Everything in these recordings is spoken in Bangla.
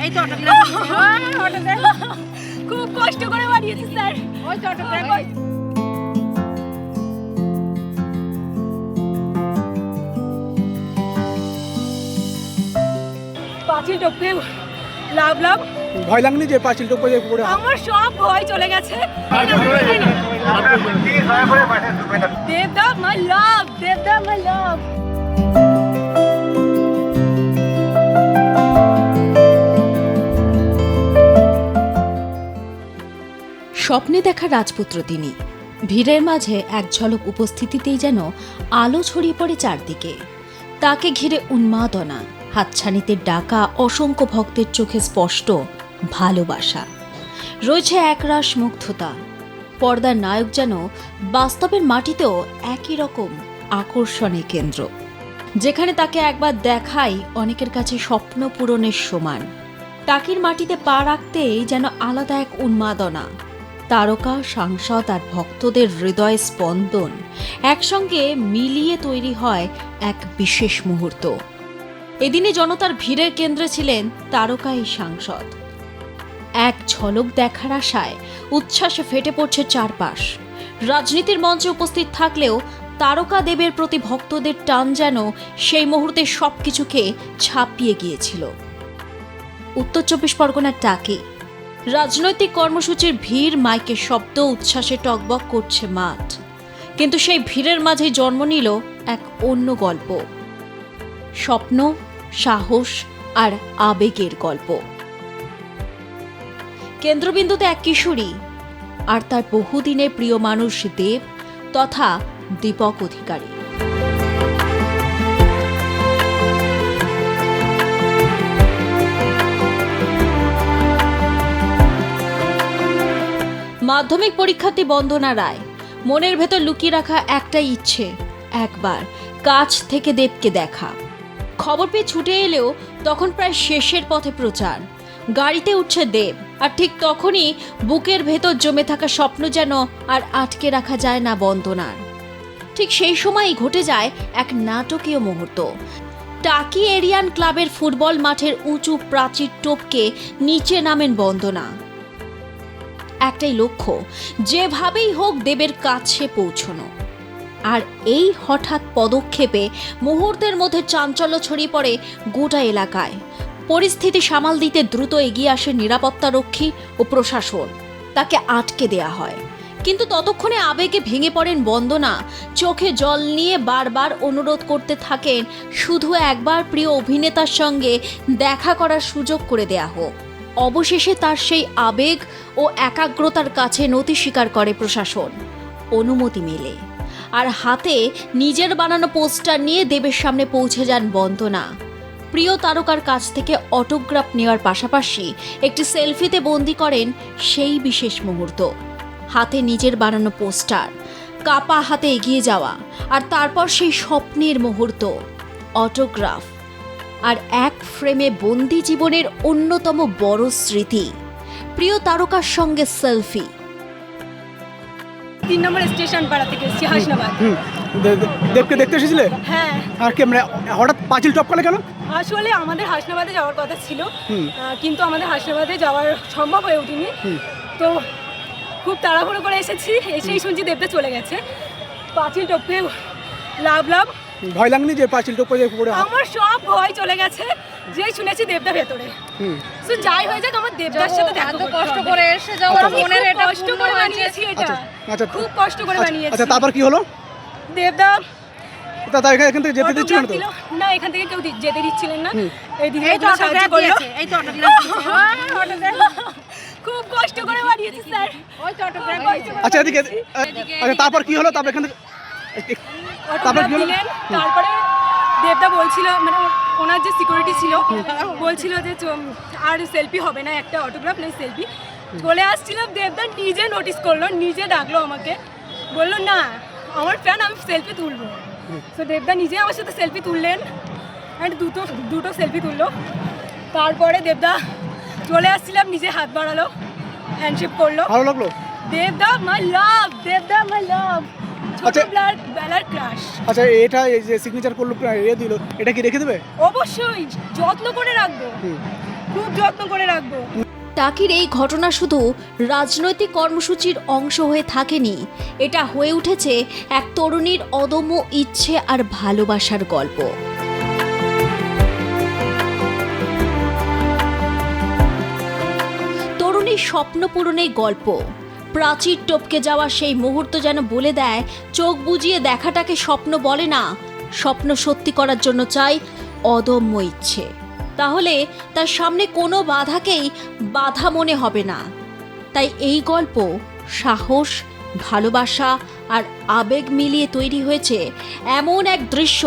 এই তো অটোগ্রাফ খুব কষ্ট করে বানিয়েছি স্যার। ওই তো অটোগ্রাফ পাঁচিল টপকে লাভ লাভ। ভয় লাগনি যে পাঁচিল টপকে যে পড়ে? আমার সব ভয় চলে গেছে। দেবদা মাই লাভ, দেবদা মাই লাভ। স্বপ্নে দেখা রাজপুত্র তিনি। ভিড়ের মাঝে এক ঝলক উপস্থিতিতেই যেন আলো ছড়িয়ে পড়ে চারদিকে। তাকে ঘিরে উন্মাদনা, হাতছানিতে ডাকা অসংখ্য ভক্তের চোখে স্পষ্ট ভালোবাসা। রয়েছে একরাশ মুগ্ধতা। পর্দার নায়ক যেন বাস্তবের মাটিতেও একই রকম আকর্ষণের কেন্দ্র, যেখানে তাকে একবার দেখাই অনেকের কাছে স্বপ্ন পূরণের সমান। টাকির মাটিতে পা রাখতেই যেন আলাদা এক উন্মাদনা। তারকা, সাংসদ আর ভক্তদের হৃদয় স্পন্দন একসঙ্গে মিলিয়ে তৈরি হয় এক বিশেষ মুহূর্ত। এদিনে জনতার ভিড়ের কেন্দ্রে ছিলেন তারকা এই সাংসদ। এক ঝলক দেখার আশায় উচ্ছ্বাসে ফেটে পড়ছে চারপাশ। রাজনীতির মঞ্চে উপস্থিত থাকলেও তারকা দেবের প্রতি ভক্তদের টান যেন সেই মুহূর্তে সবকিছুকে ছাপিয়ে গিয়েছিল। উত্তর ২৪ পরগনার টাকি রাজনৈতিক কর্মসূচির ভিড়, মাইকের শব্দ, উচ্ছ্বাসে টকবক করছে মাঠ। কিন্তু সেই ভিড়ের মাঝে জন্ম নিল এক অন্য গল্প, স্বপ্ন, সাহস আর আবেগের গল্প। কেন্দ্রবিন্দুতে এক কিশোরী আর তার বহুদিনের প্রিয় মানুষ দেব তথা দীপক অধিকারী। মাধ্যমিক পরীক্ষার্থী বন্দনা রায়। মনের ভেতর লুকিয়ে রাখা একটাই ইচ্ছে, একবার কাছ থেকে দেবকে দেখা। খবর পেয়ে ছুটে এলেও তখন প্রায় শেষের পথে প্রচার। গাড়িতে উঠছে দেব, আর ঠিক তখনই বুকের ভেতর জমে থাকা স্বপ্ন যেন আর আটকে রাখা যায় না বন্দনার। ঠিক সেই সময়ই ঘটে যায় এক নাটকীয় মুহূর্ত। টাকি এরিয়ান ক্লাবের ফুটবল মাঠের উঁচু প্রাচীর টপকে নিচে নামেন বন্দনা। একটাই লক্ষ্য, যেভাবেই হোক দেবের কাছে পৌঁছানো। আর এই হঠাৎ পদক্ষেপে মুহূর্তের মধ্যে চাঞ্চল্য ছড়িয়ে পড়ে গোটা এলাকায়। পরিস্থিতি সামাল দিতে দ্রুত এগিয়ে আসে নিরাপত্তারক্ষী ও প্রশাসন। তাকে আটকে দেয়া হয়, কিন্তু ততক্ষণে আবেগে ভেঙে পড়েন বন্দনা। চোখে জল নিয়ে বারবার অনুরোধ করতে থাকেন শুধু একবার প্রিয় অভিনেতার সঙ্গে দেখা করার সুযোগ করে দেয়া হোক। অবশেষে তার সেই আবেগ ও একাগ্রতার কাছে নতি স্বীকার করে প্রশাসন। অনুমতি মেলে, আর হাতে নিজের বানানো পোস্টার নিয়ে দেবের সামনে পৌঁছে যান বন্দনা। প্রিয় তারকার কাছ থেকে অটোগ্রাফ নেওয়ার পাশাপাশি একটি সেলফিতে বন্দি করেন সেই বিশেষ মুহূর্ত। হাতে নিজের বানানো পোস্টার, কাপা হাতে এগিয়ে যাওয়া, আর তারপর সেই স্বপ্নের মুহূর্ত, অটোগ্রাফ আর এক ফ্রেমে বন্দি জীবনের অন্যতম বড় স্মৃতি, প্রিয় তারকার সঙ্গে সেলফি। ৩ নম্বর স্টেশন পাড়া থেকে এসেছি, হাসনাবাদ। দেবকে দেখতে এসেছিলে? হ্যাঁ। আর কি মানে হঠাৎ পাঁচিল টপকালে কেন? আসলে আমাদের হাসনাবাদে যাওয়ার কথা ছিল, কিন্তু আমাদের হাসনাবাদে যাওয়ার সম্ভব হয়ে ওঠেনি। তো খুব তাড়াহুড়ো করে এসেই শুনছি দেবটা চলে গেছে। পাঁচিল টপকে লাভ লাভ। ভয় লাগনি যে পাঁচিল টপকে যে পড়ে? আমার সব ভয় চলে গেছে যেই শুনেছি দেবদা ভেতরে। তো যাই হয়ে যাক, আমার দেবদার সাথে এত কষ্ট করে এসে যাওয়ার মনের এটা কষ্ট করে বানিয়েছি, এটা আচ্ছা, খুব কষ্ট করে বানিয়েছি। আচ্ছা, তারপর কি হলো? দেবদা তা এখান থেকে যেতে দিচ্ছিল না তো? না, এখান থেকে কেউ যেতে দিচ্ছিলেন না। এই দিদি এই তো অটোগ্রাফ দিয়েছে, এই তো অটোগ্রাফ খুব কষ্ট করে বানিয়েছি স্যার। ওই তো অটোগ্রাফ আচ্ছা, এদিকে। আচ্ছা, তারপর কি হলো? তারপর এখান থেকে অটোগ্রাফ দিলেন। তারপরে দেবদা বলছিল, মানে ওনার যে সিকিউরিটি ছিল বলছিল যে আর সেলফি হবে না, একটা অটোগ্রাফ নেই, সেলফি। চলে আসছিলাম, দেবদা নিজে নোটিস করলো, নিজে ডাকলো আমাকে, বললো না আমার ফ্যান, আমি সেলফি তুলবো। তো দেবদা নিজে আমার সাথে সেলফি তুললেন, অ্যান্ড দুটো সেলফি তুললো। তারপরে দেবদা চলে আসছিলাম, নিজে হাত বাড়ালো, হ্যান্ডশেক করলো। ভালো লাগলো? দেবদা মাই লাভ, দেবদা মাই লাভ। ছোটবেলার বেলার ক্রাশ। আচ্ছা, এটা এই যে সিগনেচার করলো, দিল, এটা কি রেখে দেবে? অবশ্যই যত্ন করে রাখবো। খুব যত্ন করে রাখবো। টাকির এই ঘটনা শুধু রাজনৈতিক কর্মসূচির অংশ হয়ে থাকেনি, এটা হয়ে উঠেছে এক তরুণীর অদম্য ইচ্ছে আর ভালোবাসার গল্প। তরুণীর স্বপ্ন পূরণের গল্প। প্রাচীর টপকে যাওয়া সেই মুহূর্ত যেন বলে দেয়, চোখ বুজিয়ে দেখাটাকে স্বপ্ন বলে না, স্বপ্ন সত্যি করার জন্য চাই অদম্য ইচ্ছে। তাহলে তার সামনে কোনো বাধাকেই বাধা মনে হবে না। তাই এই গল্প সাহস, ভালোবাসা আর আবেগ মিলিয়ে তৈরি হয়েছে এমন এক দৃশ্য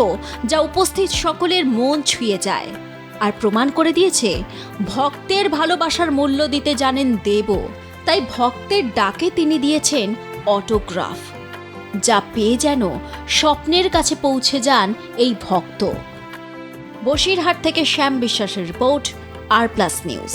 যা উপস্থিত সকলের মন ছুঁয়ে যায় আর প্রমাণ করে দিয়েছে ভক্তের ভালোবাসার মূল্য দিতে জানেন দেবও। তাই ভক্তের ডাকে তিনি দিয়েছেন অটোগ্রাফ, যা পেয়ে যেন স্বপ্নের কাছে পৌঁছে যান এই ভক্ত। বসিরহাট থেকে শ্যাম বিশ্বাসের রিপোর্ট, আর প্লাস নিউজ।